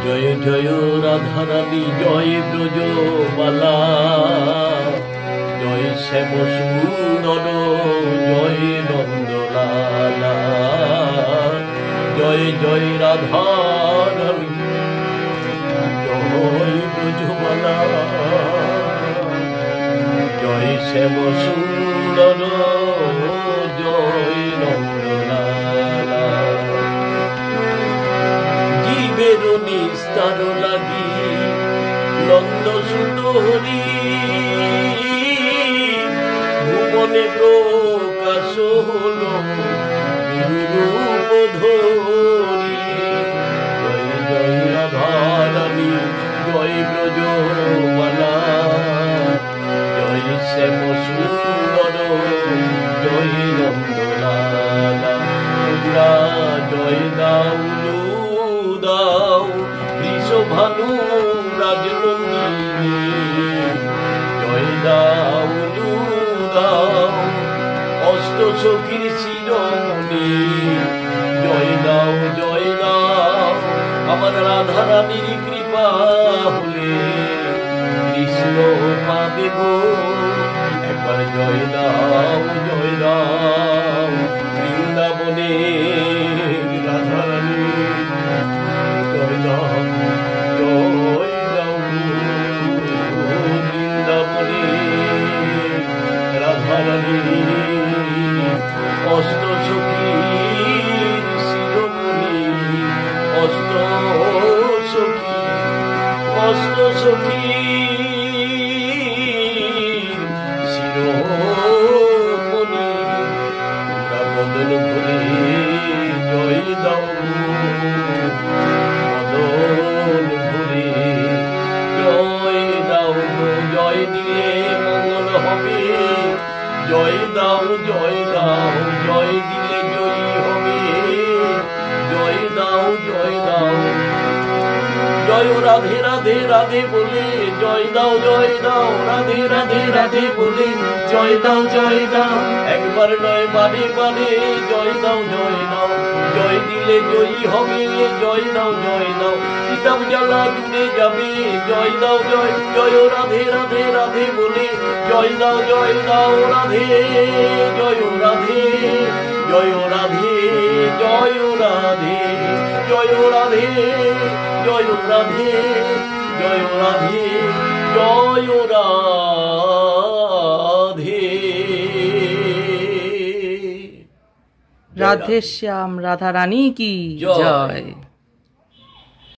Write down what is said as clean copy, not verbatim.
জয় জয় রাধারানী জয় ব্রজবালা, জয় শ্যাম সুন্দর জয় নন্দলালা, জয় জয় রাধারানী জয় ব্রজবালা, জয় শ্যাম সুন্দর জয় নন্দলালা। জীবের নিস্তার লাগি নন্দ সুন্দরী, ভুবনে প্রকাশ হল রূপ ধরি। জয় জয় রাধারানী জয় ব্রজবালা, জয় শ্যাম সুন্দর জয় নন্দলালা। তোমরা জয় দাও দাও বৃষভানু রাজনন্দিনী, জয় দাও দাও অষ্ট সখীর শিরোমণি। জয় দাও আমার রাধারানীর কৃপা হলে কৃষ্ণ পাবে গো। একবার জয় দাও বৃন্দাবনে রাধারানী, জয় দাও বৃন্দাবনে রাধারানী। অষ্ট সখীর শিরোমণি, অষ্ট সখীর শিরোমণি। তোমরা বদল ভরে জয় দাও, বদল ভরে জয় দাও। জয় দিলে মঙ্গল হবে, জয় দাও জয় দিলে জয়ী হবে। জয় দাও জয় রাধে রাধে রাধে বলে জয় দাও রাধে রাধে রাধে বলে জয় দাও। একবার নয় বারে বারে জয় দাও জয় দিলে জয়ী হবে। জয় দাও কিতাব জ্বালা দূরে যাবে। জয় দাও রাধে রাধে রাধে বলে জয় দাও রাধে জয় রাধে জয় রাধে জয় রাধে জয় রাধে জয় রাধে জয় রাধে জয় রাধে। রাধে শ্যাম রাধারানী কি জয়।